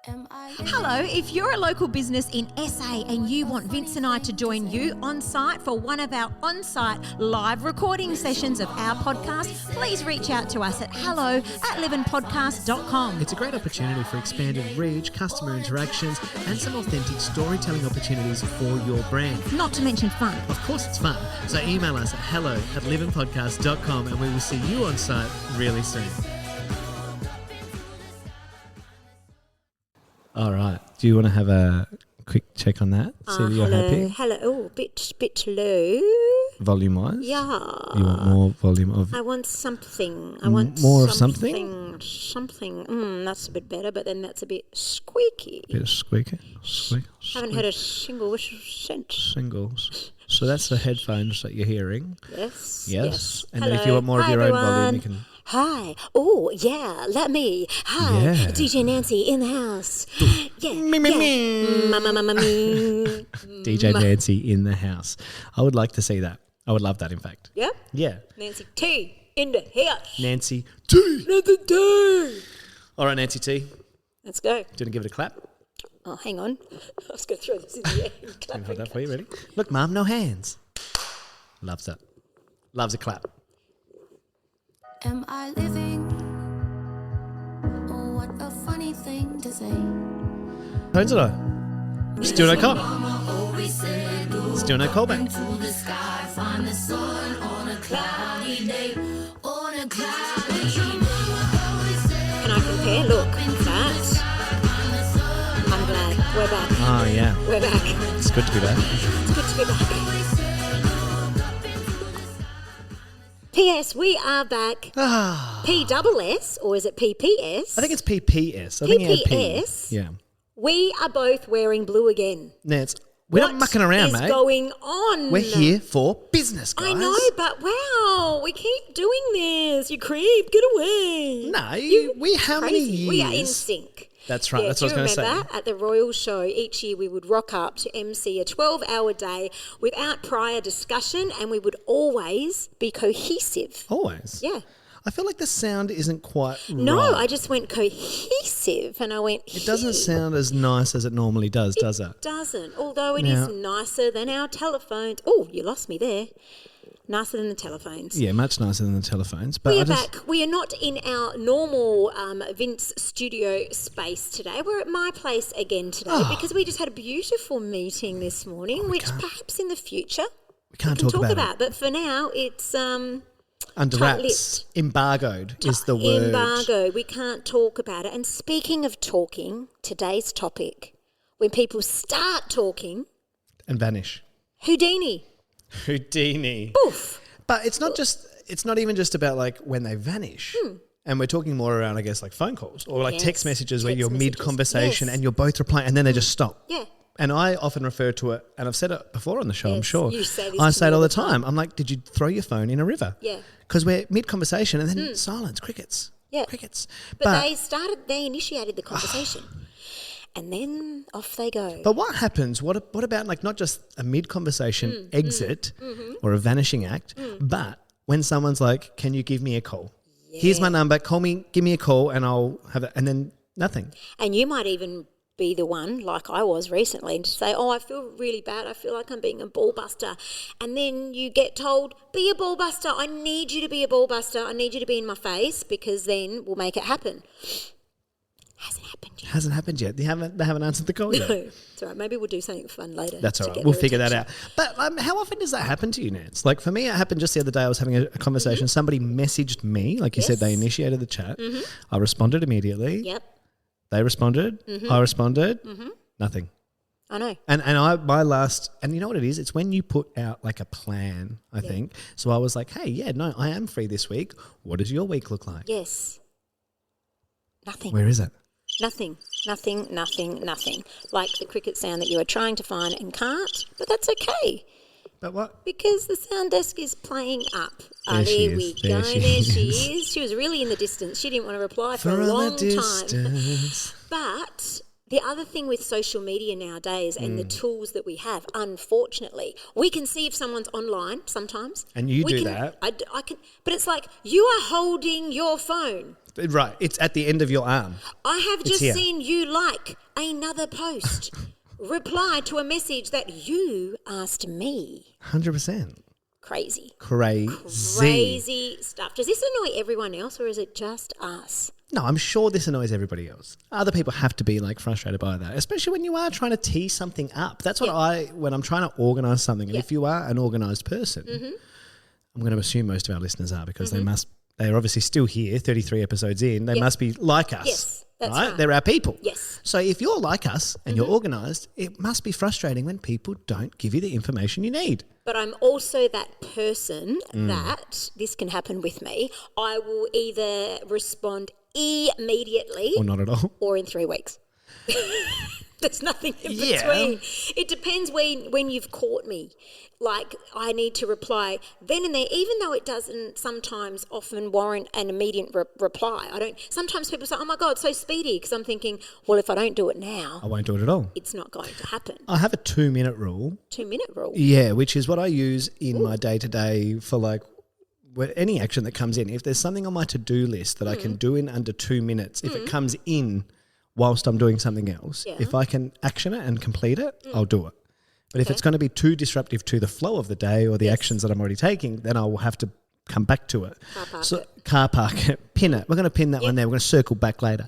Hello, if you're a local business in SA and you want Vince and I to join you on site for one of our on-site live recording sessions of our podcast, please reach out to us at hello@livinpodcast.com. It's a great opportunity for expanded reach, customer interactions, and some authentic storytelling opportunities for your brand. Not to mention fun. Of course it's fun. So email us at hello@livinpodcast.com and we will see you on site really soon. All right. Do you want to have a quick check on that? See that you're happy? Hello. Oh, bit low. Volume-wise? Yeah. You want more volume of... I want something. I want more something. Of something. That's a bit better, but then that's a bit squeaky. Bit of squeaky? Squeak. Haven't heard a single whistle since. Singles. So that's the headphones that you're hearing? Yes. And then if you want more of your own volume, you can... Hi. Oh, yeah, let me. Hi, Yeah. DJ Nancy in the house. Yeah. Me. DJ Nancy in the house. I would like to see that. I would love that, in fact. Yeah? Yeah. Nancy T in the house. Nancy T. Nancy T. All right, Nancy T. Let's go. Do you want to give it a clap? Oh, hang on. I was going to throw this in the air. Can I hold that for you? Ready? Look, Mum, no hands. Loves it. Loves a clap. Am I living? Oh, what a funny thing to say. Tones it on. Still no call. Still no call back. To the sky, find the sun on a cloudy day. On a cloudy day. Can I compare? Look, that. I'm glad. We're back. Oh, yeah. We're back. It's good to be back. It's good to be back. P.S. We are back. P-double-S, or is it P-P-S? I think it's PPS. I think you had P. PPS? Yeah. We are both wearing blue again. Nance, we're not mucking around, What mate. is going on? We're here for business, guys. I know, but wow, we keep doing this. You creep, get away. No, how many Crazy. years? We are in sync. That's right. Yeah, That's what I was going to say. remember at the Royal Show, each year we would rock up to MC a 12-hour day without prior discussion, and we would always be cohesive. Always. Yeah. I feel like the sound isn't quite No, right. I just went cohesive, and I went. It doesn't sound as nice as it normally does it? It doesn't, although it Now- is nicer than our telephones. Oh, you lost me there. Nicer than the telephones. Yeah, much nicer than the telephones. But We are back. We are not in our normal Vince studio space today. We're at my place again today because we just had a beautiful meeting this morning, which perhaps in the future we can't we can talk about it. But for now, it's Under tight-lipped. wraps. Embargoed is the word. Embargo. We can't talk about it. And speaking of talking, today's topic, when people start talking, And vanish. Houdini. Houdini. Oof. But it's not even just about like when they vanish. And we're talking more around, I guess, like phone calls or like Yes, text messages where text you're messages. mid-conversation Yes. and you're both replying and then they just stop. Yeah. And I often refer to it, and I've said it before on the show, I'm Yes, sure. you say this I to say me it all all the the time. I'm like, did you throw your phone in a river? Yeah. Because we're mid-conversation and then silence, crickets. Yeah. Crickets. But they initiated the conversation. And then off they go. But what happens? What about like not just a mid-conversation exit or a vanishing act, but when someone's like, "Can you give me a call? Here's my number. Call me. Give me a call, and I'll have it." And then nothing. And you might even be the one, like I was recently, and to say, "Oh, I feel really bad. I feel like I'm being a ball buster." And then you get told, "Be a ball buster. I need you to be a ball buster. I need you to be in my face because then we'll make it happen." Hasn't happened yet. They haven't answered the call yet. No. It's all right. Maybe we'll do something fun later. That's all to right. get We'll their figure that attention. out. But how often does that happen to you, Nance? Like for me, it happened just the other day. I was having a conversation. Somebody messaged me. Like you said, they initiated the chat. I responded immediately. Yep. They responded. I responded. Nothing. I know. And you know what it is? It's when you put out like a plan, I think. So I was like, hey, yeah, no, I am free this week. What does your week look like? Yes. Nothing. Where is it? Nothing. Like the cricket sound that you are trying to find and can't, but that's okay. But what? Because the sound desk is playing up. There she There is. we There go. she There she is. is. She was really in the distance. She didn't want to reply for a From long a time. distance. But the other thing with social media nowadays and the tools that we have, unfortunately, we can see if someone's online sometimes. And you We do can- that. I can, but it's like you are holding your phone. Right. It's at the end of your arm. I have just here. seen you like another post. Reply to a message that you asked me. 100%. Crazy. Crazy Stuff. Does this annoy everyone else or is it just us? No, I'm sure this annoys everybody else. Other people have to be like frustrated by that, especially when you are trying to tee something up. That's what when I'm trying to organise something, and if you are an organised person, I'm going to assume most of our listeners are because they're obviously still here, 33 episodes in. They must be like us. Yes, that's right. They're our people. Yes. So if you're like us and you're organised, it must be frustrating when people don't give you the information you need. But I'm also that person that this can happen with me. I will either respond immediately Or not at all. or in 3 weeks. There's nothing in between. It depends when you've caught me. Like, I need to reply then and there, even though it doesn't sometimes often warrant an immediate reply. Sometimes people say, oh my God, so speedy, because I'm thinking, well, if I don't do it now, I won't do it at all. it's not going to happen. I have a 2-minute rule. 2-minute rule. Yeah, which is what I use in my day-to-day for like any action that comes in. If there's something on my to-do list that I can do in under 2 minutes, if it comes in whilst I'm doing something else, if I can action it and complete it, I'll do it. But if it's going to be too disruptive to the flow of the day or the actions that I'm already taking, then I will have to come back to it. Car park it, pin it. We're going to pin that one there. We're going to circle back later.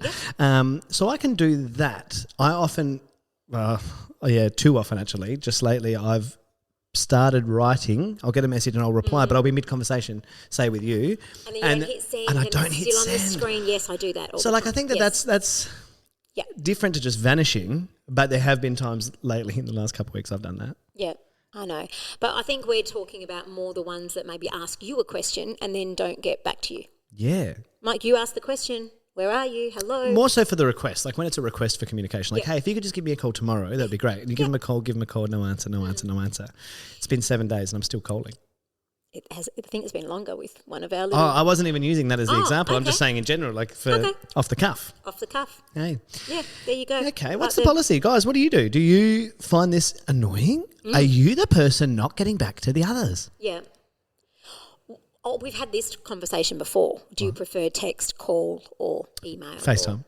So I can do that. I often, too often actually, just lately I've started writing. I'll get a message and I'll reply, but I'll be mid-conversation, say with you. And then you don't hit send and I don't it's hit still send. on the screen. Yes, I do that all So the like time. I think that's different to just vanishing, but there have been times lately in the last couple of weeks I've done that. Yeah, I know. But I think we're talking about more the ones that maybe ask you a question and then don't get back to you. Yeah. Mike, you ask the question, where are you? Hello. More so for the request, like when it's a request for communication, like, hey, if you could just give me a call tomorrow, that'd be great. And you give them a call, no answer. It's been 7 days and I'm still calling. I think it's been longer with one of our Oh, little... I wasn't even using that as the example. I'm okay. just saying in general, like for off the cuff. Off the cuff. Hey. Yeah, there you go. Okay, what's the policy? Guys, what do? Do you find this annoying? Are you the person not getting back to the others? Yeah. Oh, we've had this conversation before. Do you prefer text, call or email? FaceTime.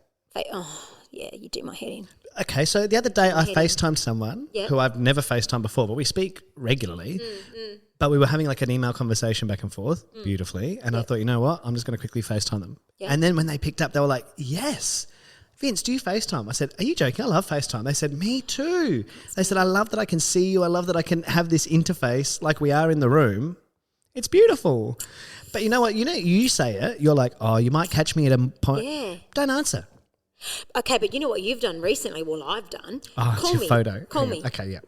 Yeah, you do my head in. Okay, so the other day I FaceTimed someone who I've never FaceTimed before, but we speak regularly. But we were having like an email conversation back and forth beautifully. And I thought, you know what? I'm just going to quickly FaceTime them. Yeah. And then when they picked up, they were like, yes. Vince, do you FaceTime? I said, are you joking? I love FaceTime. They said, me too. They said, I love that I can see you. I love that I can have this interface like we are in the room. It's beautiful. But you know what? You say it. You're like, oh, you might catch me at a point. Yeah. Don't answer. Okay, but you know what you've done recently? Well, I've done. Oh, Call it's your me. photo. Call me. Okay, yeah.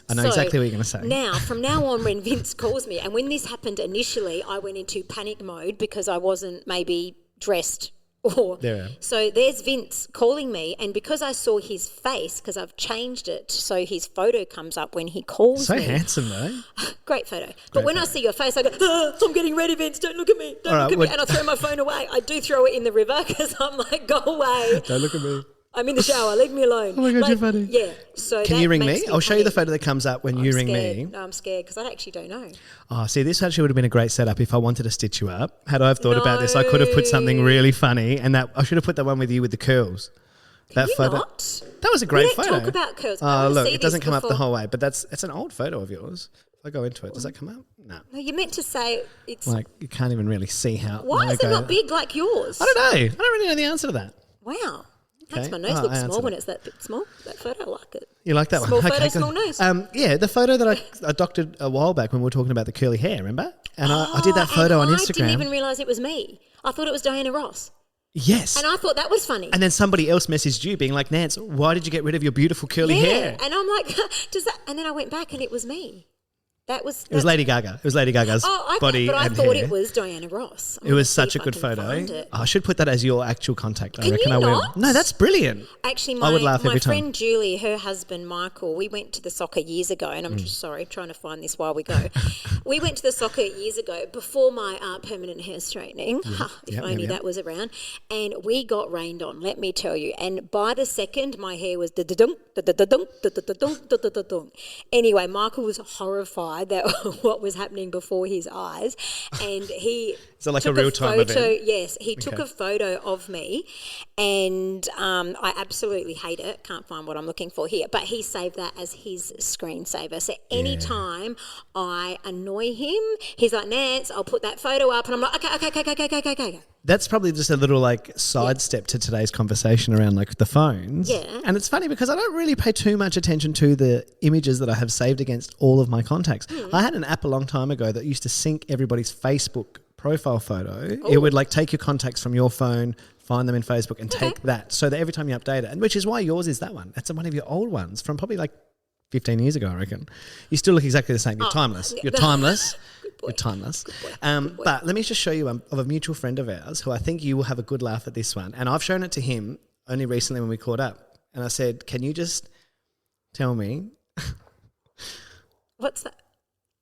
I know exactly what you're going to say. Now, from now on, when Vince calls me, and when this happened initially, I went into panic mode because I wasn't maybe dressed. So there's Vince calling me, and because I saw his face, because I've changed it so his photo comes up when he calls me. So handsome, though. Great photo. But when I see your face, I go, I'm getting ready, Vince, don't look at me, don't look at me. And I throw my phone away. I do throw it in the river because I'm like, go away. Don't look at me. I'm in the shower, leave me alone. Oh my God, you're funny. Yeah. So can you ring me? I'll show you the photo that comes up when you ring me. No, I'm scared because I actually don't know. Oh, see, this actually would have been a great setup if I wanted to stitch you up. Had I have thought about this, I could have put something really funny, and that I should have put the one with you with the curls. That photo. Not? That was a great photo. Talk about curls. Oh, look, it doesn't come up the whole way, but it's an old photo of yours. If I go into it, does that come up? No. No, you meant to say it's like you can't even really see how. Why is it not big like yours? I don't know. I don't really know the answer to that. Wow. Makes my nose look small when it's that bit small. That photo, I like it. You like that one? Small photo, small nose. Yeah, the photo that I doctored a while back when we were talking about the curly hair, remember? And I did that photo on Instagram. I didn't even realise it was me. I thought it was Diana Ross. Yes. And I thought that was funny. And then somebody else messaged you being like, Nance, why did you get rid of your beautiful curly hair? And I'm like, does that? And then I went back and it was me. It was Lady Gaga. It was Lady Gaga's body and hair. But I thought it was Diana Ross. It was such a good photo. I should put that as your actual contact. I reckon I will. No, that's brilliant. Actually, I would laugh every time. My friend Julie, her husband Michael, we went to the soccer years ago, and I'm just trying to find this while we go. We went to the soccer years ago before my permanent hair straightening. If only that was around. And we got rained on, let me tell you. And by the second, my hair was da-da-dunk, da-da-da-dunk, da-da-da-dunk, da-da-da-dunk. Anyway, Michael was horrified terrified that what was happening before his eyes, and he So like a took real-time photo. event? Yes, he took a photo of me, and I absolutely hate it. Can't find what I'm looking for here, but he saved that as his screensaver. So anytime I annoy him, he's like, Nance, I'll put that photo up, and I'm like, okay. That's probably just a little like sidestep to today's conversation around like the phones. Yeah. And it's funny because I don't really pay too much attention to the images that I have saved against all of my contacts. I had an app a long time ago that used to sync everybody's Facebook profile photo. It would like take your contacts from your phone, find them in Facebook and take that so that every time you update it, and which is why yours is that one. That's one of your old ones from probably like 15 years ago, I reckon. You still look exactly the same. You're timeless. You're timeless. You're timeless. But let me just show you of a mutual friend of ours who I think you will have a good laugh at this one. And I've shown it to him only recently when we caught up. And I said, can you just tell me? What's that?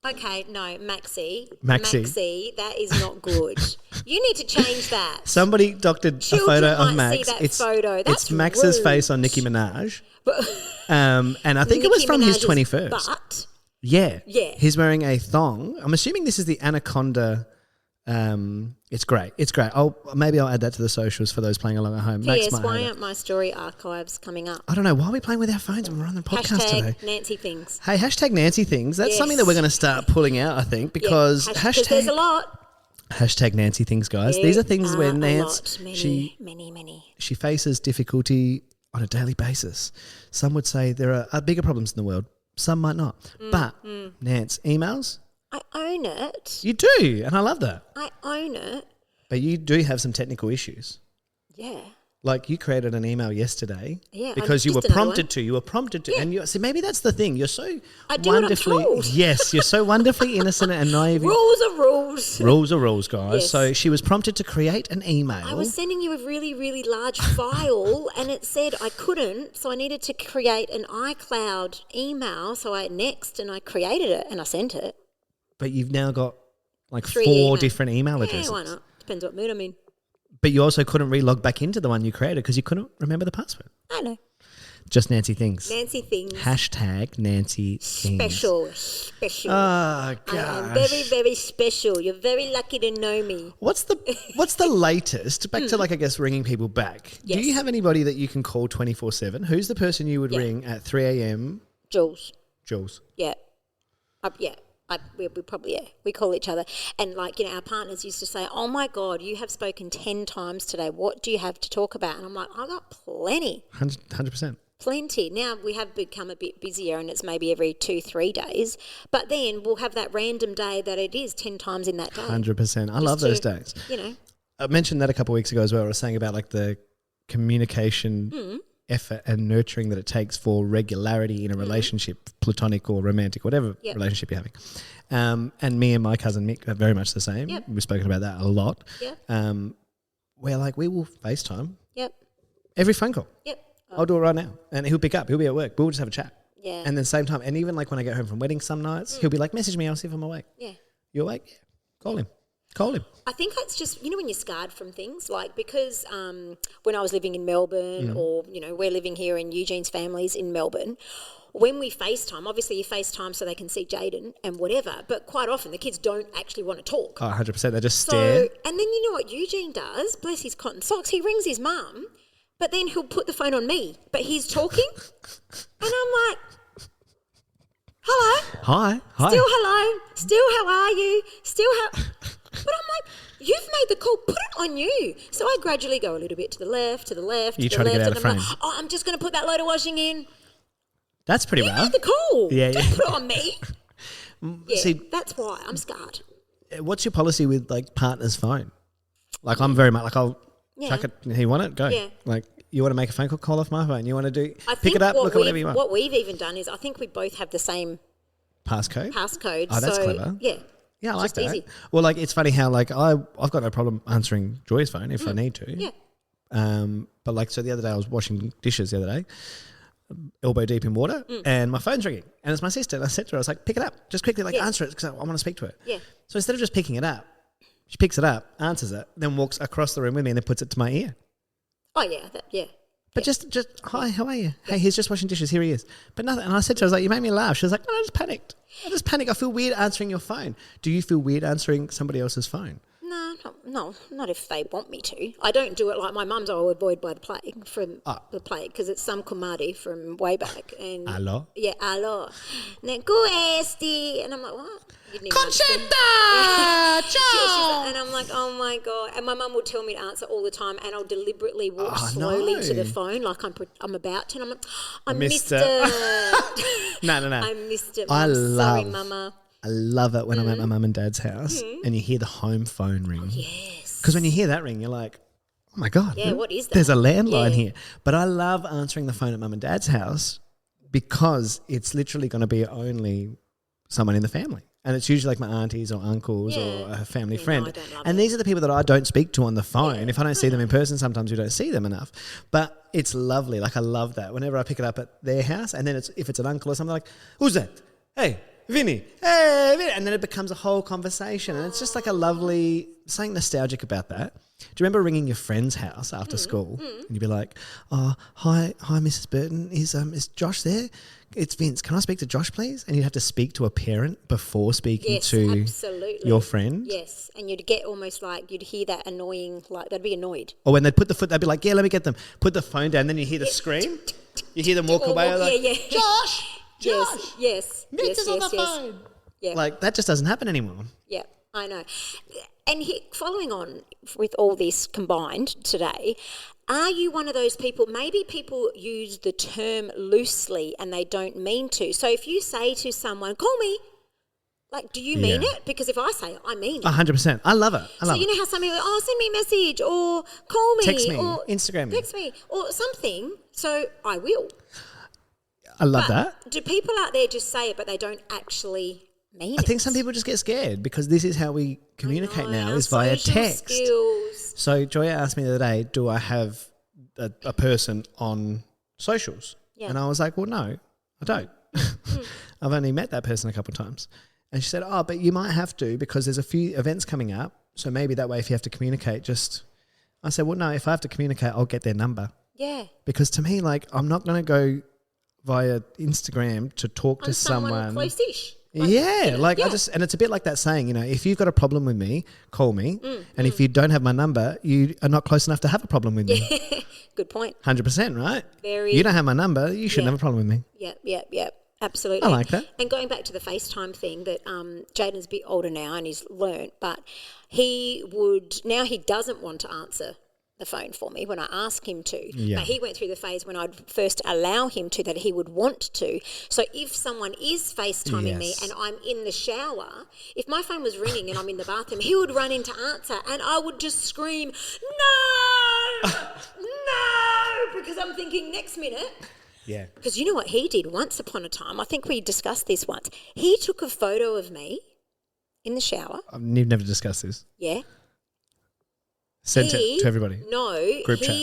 Okay, no, Maxi, that is not good. You need to change that. Somebody doctored Children a photo of might Max. see that photo. That's it's Max's rude. face on Nicki Minaj. And I think it was Nicki from his Minaj's 21st. butt. Yeah. Yeah. He's wearing a thong. I'm assuming this is the Anaconda. It's great. It's great. Maybe I'll add that to the socials for those playing along at home. Yes, why aren't my story archives coming up? I don't know. Why are we playing with our phones when we're on the podcast today? Nancy things. Hey, hashtag Nancy things. That's Yes. something that we're going to start pulling out, I think, because Because there's a lot. hashtag Nancy things, guys. These are things where Nance, Many. she faces difficulty on a daily basis. Some would say there are bigger problems in the world. Some might not. But Nance, emails, I own it. you do, and I love that. I own it. But you do have some technical issues. Yeah. Like you created an email yesterday just because you were another prompted one. to. You were prompted to. And see, maybe that's the thing. You're so I do what I'm wonderfully told. Yes, you're so wonderfully innocent and naive. Rules are rules. Rules are rules, guys. Yes. So she was prompted to create an email. I was sending you a really, really large file and it said I couldn't, so I needed to create an iCloud email. So I created it and I sent it. But you've now got like 3 4 emails. different email addresses. Yeah, why not? Depends what mood I'm in. But you also couldn't re-log back into the one you created because you couldn't remember the password. I know. Just Nancy Things. Nancy things. Hashtag Nancy Things. Special. Oh, I gosh. am very, very special. You're very lucky to know me. What's the latest? Back to I guess ringing people back. Yes. Do you have anybody that you can call 24/7? Who's the person you would ring at 3 a.m? Jules. Jules. Yeah. We call each other. And our partners used to say, oh my God, you have spoken 10 times today. What do you have to talk about? And I'm like, I got plenty. 100%. Plenty. Now we have become a bit busier and it's maybe every 2-3 days. But then we'll have that random day that it is 10 times in that day. 100%. I love those days. I mentioned that a couple of weeks ago as well. I was saying about the communication effort and nurturing that it takes for regularity in a relationship, platonic or romantic, whatever relationship you're having. And me and my cousin Mick are very much the same. Yep. We've spoken about that a lot. Yep. Where we will FaceTime Yep. every phone call. Yep. I'll do it right now. And he'll pick up. He'll be at work. We'll just have a chat. Yeah. And then same time. And even when I get home from weddings some nights, he'll be like, message me. I'll see if I'm awake. Yeah. You awake? Yeah. Call him. Call him. I think it's just, when you're scarred from things, because when I was living in Melbourne or, we're living here and Eugene's family's in Melbourne, when we FaceTime, obviously you FaceTime so they can see Jaden and whatever, but quite often the kids don't actually want to talk. Oh, 100%. They just stare. And then you know what Eugene does? Bless his cotton socks. He rings his mum, but then he'll put the phone on me, but he's talking. And I'm like, hello? Hi. Still hello? Still how are you? Still how... But I'm like, you've made the call, put it on you. So I gradually go a little bit to the left, You to the try left, to get out and of I'm like, frame. I'm just going to put that load of washing in. That's pretty You rough. made the call. Yeah, Don't yeah. put it on me. Yeah, See- that's why I'm scarred. What's your policy with partner's phone? I'm very much I'll Yeah. chuck it. You want it? Go. Yeah. You want to make a phone call off my phone. You want to do I pick think it up, what look at whatever you want. What we've even done is I think we both have the same Passcode. passcode. Oh, that's so, clever. Yeah. Yeah, I like just that. easy. Well, it's funny how I've got no problem answering Joy's phone if I need to. Yeah. But so the other day I was washing dishes the other day, elbow deep in water, and my phone's ringing, and it's my sister. And I said to her, I was like, pick it up, just quickly, answer it because I want to speak to her. Yeah. So instead of just picking it up, she picks it up, answers it, then walks across the room with me, and then puts it to my ear. Oh, yeah. But just, hi, how are you? Hey, he's just washing dishes. Here he is. But nothing. And I said to her, I was like, you made me laugh. She was like, no, I just panicked. I feel weird answering your phone. Do you feel weird answering somebody else's phone? No, not if they want me to. I don't do it like my mum's. I'll avoid by the plague the plague because it's some kumari from way back. And Hello? Yeah, hello. And then go esti, and I'm like, what? Conchetta! Ciao! And I'm like, oh my God. And my mum will tell me to answer all the time, and I'll deliberately walk slowly to the phone like I'm about to. And I'm like, I missed it. No. I missed it. Sorry, Mama. I love it when I'm at my mum and dad's house and you hear the home phone ring. Yes. Because when you hear that ring, you're like, oh my God. Yeah, what is that? There's a landline here. But I love answering the phone at mum and dad's house because it's literally going to be only someone in the family. And it's usually like my aunties or uncles or a family friend. No, I don't love and these are the people that I don't speak to on the phone. If I don't see them in person, sometimes we don't see them enough. But it's lovely. Like I love that. Whenever I pick it up at their house and then if it's an uncle or something, like, who's that? Hey, Vinny. Hey, Vinny. And then it becomes a whole conversation. And it's just like a lovely, something nostalgic about that. Do you remember ringing your friend's house after school and you'd be like, oh, hi, Mrs. Burton. Is Josh there? It's Vince. Can I speak to Josh, please? And you'd have to speak to a parent before speaking to your friend. Yes, and you'd get almost like you'd hear that annoying, like they'd be annoyed. Or when they'd put the foot, they'd be like, yeah, let me get them. Put the phone down. Then you hear the scream. You hear them walk away. Like, Josh! Yes. Vince is on the phone. Yeah. Like that just doesn't happen anymore. Yeah, I know. And following on with all this combined today, are you one of those people, maybe people use the term loosely and they don't mean to. So if you say to someone, call me, like, do you mean it? Because if I say it, I mean it. 100%. I love it. So you know how some people go, send me a message or call me. Text me, or Instagram me. Text me or something. So I will. I love that. Do people out there just say it but they don't actually mean it? I think some people just get scared because this is how we communicate now is via text. Skills. So Joya asked me the other day, do I have a person on socials? Yeah. And I was like, well, no, I don't. I've only met that person a couple of times. And she said, oh, but you might have to because there's a few events coming up. So maybe that way if you have to communicate, I said, well, no, if I have to communicate, I'll get their number. Yeah. Because to me, like, I'm not going to go via Instagram to talk to someone close-ish. And it's a bit like that saying, you know, if you've got a problem with me, call me. And if you don't have my number, you are not close enough to have a problem with me. Good point. 100%, right? You don't have my number, you shouldn't have a problem with me. Yep. Absolutely. I like that. And going back to the FaceTime thing that Jaden's a bit older now and he's learnt, but he doesn't want to answer the phone for me when I ask him to. Yeah. But he went through the phase when I'd first allow him to that he would want to. So if someone is FaceTiming me and I'm in the shower, if my phone was ringing and I'm in the bathroom, he would run in to answer and I would just scream, no, because I'm thinking next minute. Yeah. Because you know what he did once upon a time? I think we discussed this once. He took a photo of me in the shower. I've never discussed this. Yeah. Sent it to everybody. Group chat.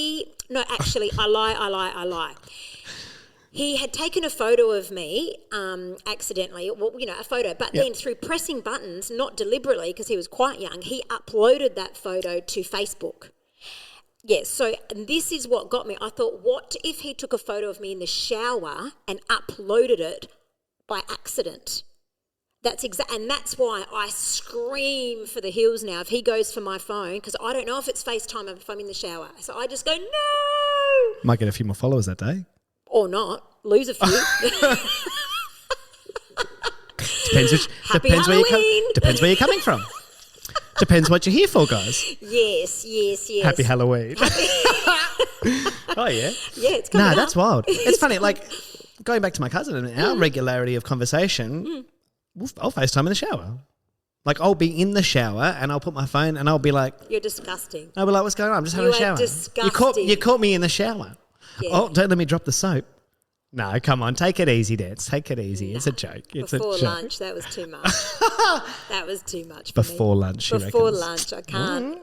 No, actually, I lie. He had taken a photo of me accidentally, a photo, but then through pressing buttons, not deliberately because he was quite young, he uploaded that photo to Facebook. Yes, so this is what got me. I thought, what if he took a photo of me in the shower and uploaded it by accident? And that's why I scream for the hills now if he goes for my phone because I don't know if it's FaceTime if I'm in the shower. So I just go, no. Might get a few more followers that day. Or not. Lose a few. Depends where you're coming from. Depends what you're here for, guys. Yes. Happy Halloween. Oh, yeah? Yeah, it's coming up. that's wild. It's funny, like, going back to my cousin and our regularity of conversation, I'll FaceTime in the shower. Like, I'll be in the shower and I'll put my phone and I'll be like... You're disgusting. I'll be like, what's going on? I'm just having a shower. Disgusting. You caught me in the shower. Yeah. Oh, don't let me drop the soap. No, come on. Take it easy, Dance. Take it easy. No. It's a joke. Before lunch, that was too much. That was too much for Before me. lunch, Before lunch, I can't.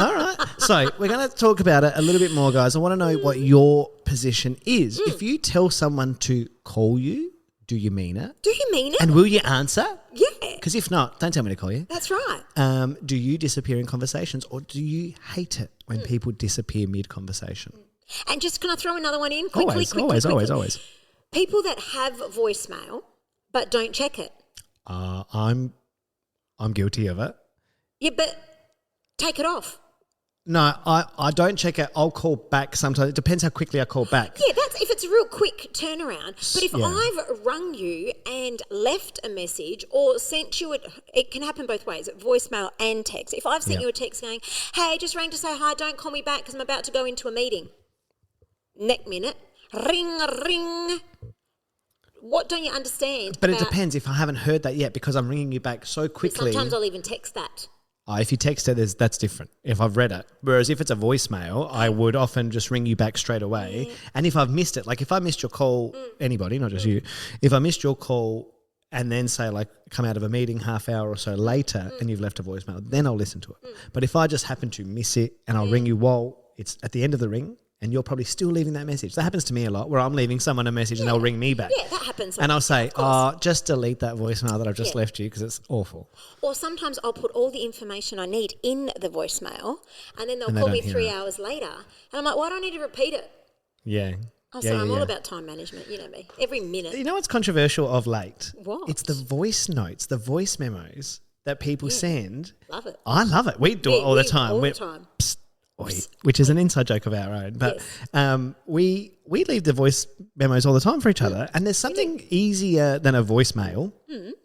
All right. So we're going to talk about it a little bit more, guys. I want to know what your position is. If you tell someone to call you, do you mean it? Do you mean it? And will you answer? Yeah. Because if not, don't tell me to call you. That's right. Do you disappear in conversations or do you hate it when people disappear mid-conversation? And just can I throw another one in quickly? Always. People that have voicemail but don't check it. I'm guilty of it. Yeah, but take it off. No, I don't check it. I'll call back sometimes. It depends how quickly I call back. Yeah, that's if it's a real quick turnaround. But if Yeah. I've rung you and left a message or sent you it can happen both ways, voicemail and text. If I've sent you a text going, hey, just rang to say hi, don't call me back because I'm about to go into a meeting. Next minute, ring. What don't you understand? But it depends if I haven't heard that yet because I'm ringing you back so quickly. Sometimes I'll even text that. If you text it, that's different. If I've read it. Whereas if it's a voicemail, I would often just ring you back straight away. And if I've missed it, like if I missed your call, anybody, not just you, if I missed your call and then say like come out of a meeting half hour or so later and you've left a voicemail, then I'll listen to it. But if I just happen to miss it and I'll ring you while it's at the end of the ring, and you're probably still leaving that message. That happens to me a lot where I'm leaving someone a message and they'll ring me back. Yeah, that happens. And I'll say, just delete that voicemail that I've just left you because it's awful. Or sometimes I'll put all the information I need in the voicemail and then they'll call me 3 hours later. And I'm like, why do I need to repeat it? Yeah. I'm all about time management, you know me. Every minute. You know what's controversial of late? What? It's the voice notes, the voice memos that people send. Love it. I love it. We do it all the time. All the time. Which is an inside joke of our own. But we leave the voice memos all the time for each other. And there's something easier than a voicemail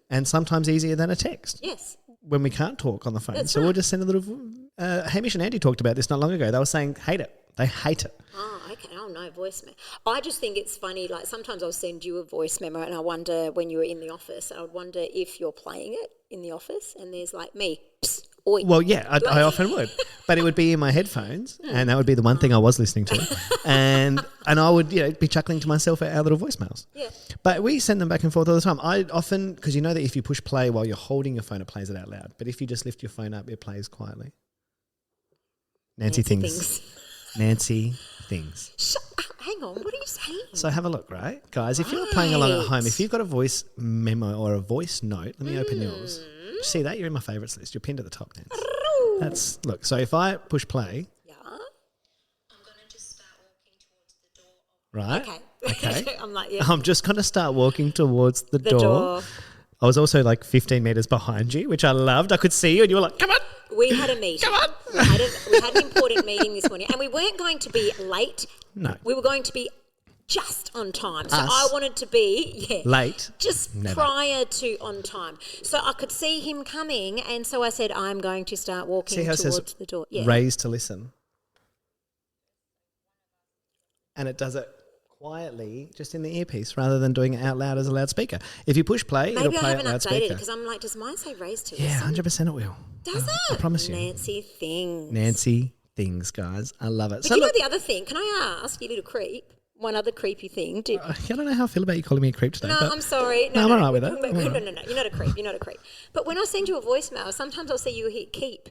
and sometimes easier than a text. Yes. When we can't talk on the phone. That's so we'll just send a little... Hamish and Andy talked about this not long ago. They were saying hate it. They hate it. Oh, okay. Oh, no, voicemail. I just think it's funny. Like sometimes I'll send you a voice memo and I wonder when you were in the office, I would wonder if you're playing it in the office and there's like me, psst, oi. Well, yeah, I often would. But it would be in my headphones and that would be the one thing I was listening to. And I would, be chuckling to myself at our little voicemails. Yeah. But we send them back and forth all the time. I often, because you know that if you push play while you're holding your phone, it plays it out loud. But if you just lift your phone up, it plays quietly. Nancy thinks. Nancy things. Hang on, what are you saying? So have a look, right? Guys, if you're playing along at home, if you've got a voice memo or a voice note, let me open yours. See that? You're in my favourites list. You're pinned at the top, Nance. Look, so if I push play. Yeah. I'm going to just start walking towards the door. Right? Okay. I'm like, yeah. I'm just going to start walking towards the door. I was also like 15 metres behind you, which I loved. I could see you and you were like, come on. We had a meeting. Come on. We had an important meeting this morning and we weren't going to be late. No. We were going to be just on time. So I wanted to be late. Just Never. prior to on time. So I could see him coming and so I said, I'm going to start walking towards the door. Yeah. Raise to listen. And it does it quietly, just in the earpiece, rather than doing it out loud as a loudspeaker. If you push play, it'll Maybe I play haven't at loudspeaker. updated it because I'm like, does mine say raise to Yeah, listen? 100% it will. Does it? I promise you. Nancy things. Nancy things, guys. I love it. But you know the other thing, can I ask you, little creep, one other creepy thing? I don't know how I feel about you calling me a creep today. No, but I'm sorry. No, I'm all right with that. No, you're not a creep. You're not a creep. But when I send you a voicemail, sometimes I'll see you hit keep.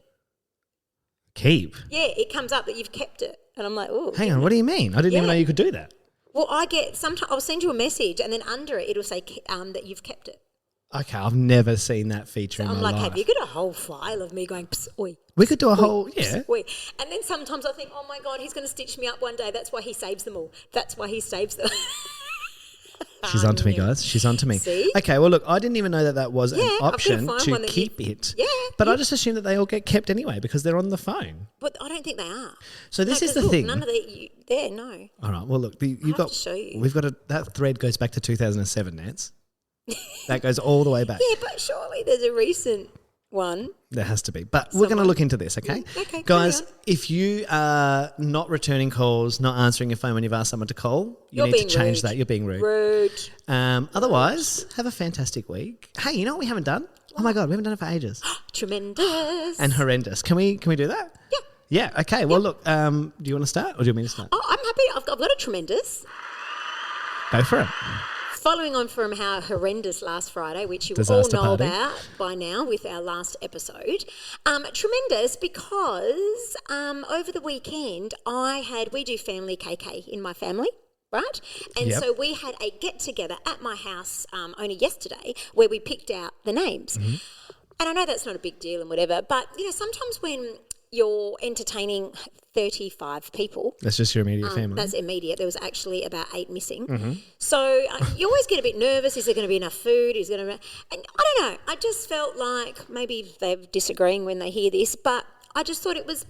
Keep? Yeah, it comes up that you've kept it. And I'm like, oh. Hang on, what do you mean? I didn't even know you could do that. Well, sometimes I'll send you a message and then under it, it'll say that you've kept it. Okay, I've never seen that feature in my life. I'm like, have you got a whole file of me going, psst, oi? We could do a whole, Psst, oi. And then sometimes I think, oh my God, he's going to stitch me up one day. That's why he saves them all. That's why he saves them. She's on to me, guys. She's on to me. See? Okay, well, look, I didn't even know that was an I've got to option find to one that keep it. Yeah. But I just assume that they all get kept anyway because they're on the phone. But I don't think they are. So this is the look, thing. None of no. All right, well, look, you've got, to show you. we've got that thread goes back to 2007, Nance. That goes all the way back. Yeah, but surely there's a recent one. There has to be. But we're going to look into this, okay? Okay, guys, if you are not returning calls, not answering your phone when you've asked someone to call, you need to change rude. that. You're being rude. Rude. Otherwise, have a fantastic week. Hey, you know what we haven't done? Oh my God, we haven't done it for ages. Tremendous. And horrendous. Can we do that? Yeah. Yeah, okay. Well, look, do you want to start or do you want me to start? Oh, I'm happy. I've got a tremendous. Go for it. Following on from how horrendous last Friday, which you Disaster all know party. about by now with our last episode. Tremendous because over the weekend we do family KK in my family. Right? And so we had a get-together at my house only yesterday where we picked out the names. Mm-hmm. And I know that's not a big deal and whatever, but, sometimes when you're entertaining 35 people. That's just your immediate family. That's immediate. There was actually about 8 missing. So you always get a bit nervous. Is there going to be enough food? And I don't know. I just felt like maybe they're disagreeing when they hear this, but I just thought it was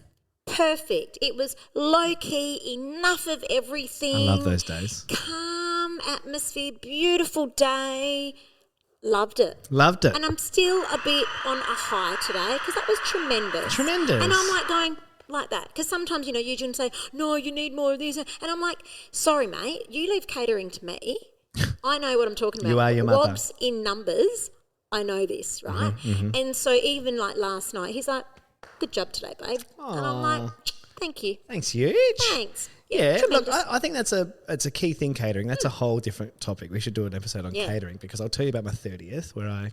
perfect. It was low-key, enough of everything. I love those days. Calm atmosphere, beautiful day. Loved it. And I'm still a bit on a high today because that was tremendous. And I'm like going like that because sometimes, you can say, no, you need more of this. And I'm like, sorry, mate, you leave catering to me. I know what I'm talking about. You are your mother. Rob's in numbers. I know this, right? And so even like last night, he's like, good job today, babe. Aww. And I'm like, thank you. Thanks, huge. Thanks. Yeah, look, I think it's a key thing, catering. That's a whole different topic. We should do an episode on catering because I'll tell you about my 30th where I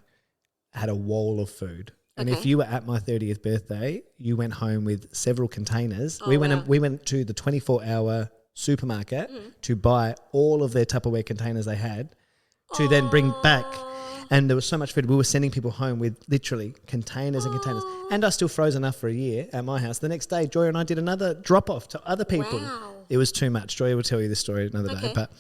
had a wall of food. And if you were at my 30th birthday, you went home with several containers. We went to the 24-hour supermarket to buy all of their Tupperware containers they had to then bring back. And there was so much food. We were sending people home with literally containers and containers. And I still froze enough for a year at my house. The next day, Joy and I did another drop-off to other people. Wow. It was too much. Joy will tell you this story another day. But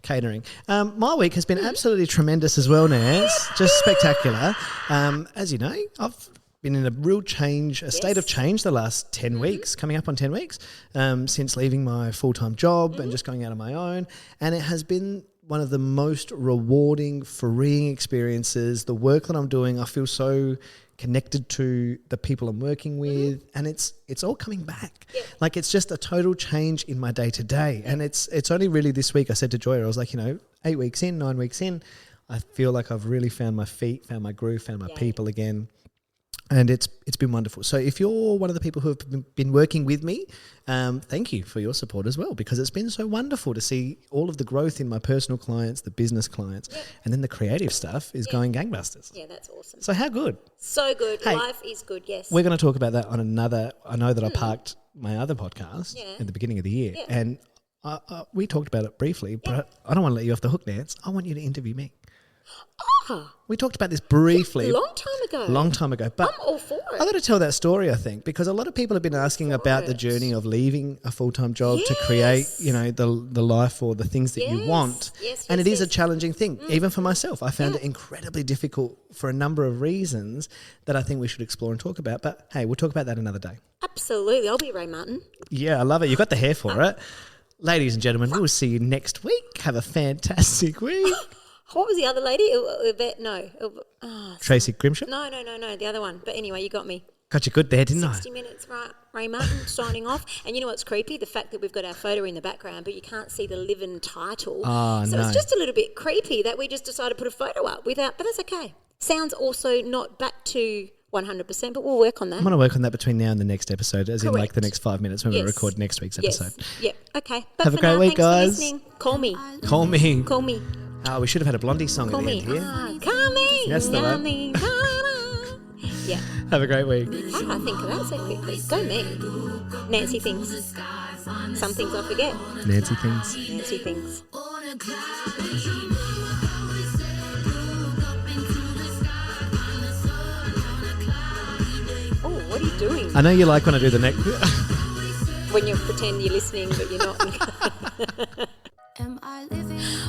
catering. My week has been absolutely tremendous as well, Nance. Just spectacular. As you know, I've been in a real change, a state of change the last 10 weeks, coming up on 10 weeks, since leaving my full-time job and just going out on my own. And it has been one of the most rewarding, freeing experiences. The work that I'm doing, I feel so connected to the people I'm working with, and it's all coming back. Yeah. Like it's just a total change in my day to day. And it's only really this week I said to Joy, I was like, 8 weeks in, 9 weeks in, I feel like I've really found my feet, found my groove, found my people again. And it's been wonderful. So if you're one of the people who have been working with me, thank you for your support as well, because it's been so wonderful to see all of the growth in my personal clients, the business clients, and then the creative stuff is going gangbusters. Yeah, that's awesome. So how good? So good. Hey, life is good, yes. We're going to talk about that on another. I know that I parked my other podcast at the beginning of the year, and we talked about it briefly, but I don't want to let you off the hook, Nance. I want you to interview me. We talked about this briefly. Long time ago. But I'm all for it. I got to tell that story, I think, because a lot of people have been asking about the journey of leaving a full-time job to create, the life or the things that you want. And it is a challenging thing, even for myself. I found it incredibly difficult for a number of reasons that I think we should explore and talk about. But hey, we'll talk about that another day. Absolutely. I'll be Ray Martin. Yeah, I love it. You've got the hair for it. Ladies and gentlemen, we will see you next week. Have a fantastic week. What was the other lady? Tracy Grimshaw? No, the other one. But anyway, you got me. Got you good there, didn't 60 minutes, right? Ray Martin signing off. And you know what's creepy? The fact that we've got our photo in the background, but you can't see the live-in title. Oh, so no. it's just a little bit creepy that we just decided to put a photo up without, but that's okay. Sounds also not back to 100%, but we'll work on that. I'm going to work on that between now and the next episode, as in like the next 5 minutes when we record next week's episode. Yep. Okay. But have a great week, guys. Thanks for listening. Call me. Oh, we should have had a Blondie song at the end here. Call me. That's the one. Yeah. Have a great week. Oh, I think of that so quickly. Go me. Nancy thinks. Some things I forget. Nancy thinks. Oh, what are you doing? I know you like when I do the next. When you pretend you're listening, but you're not.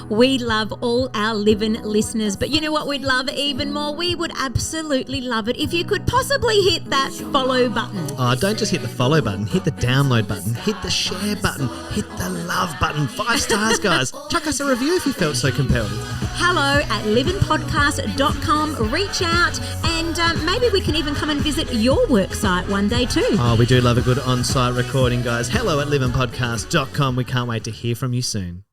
We love all our Live-In listeners, but you know what we'd love even more? We would absolutely love it if you could possibly hit that follow button. Oh, don't just hit the follow button, hit the download button, hit the share button, hit the love button. 5 stars, guys. Chuck us a review if you felt so compelled. hello@liveinpodcast.com. Reach out and maybe we can even come and visit your work site one day too. Oh, we do love a good on-site recording, guys. hello@liveinpodcast.com. We can't wait to hear from you soon.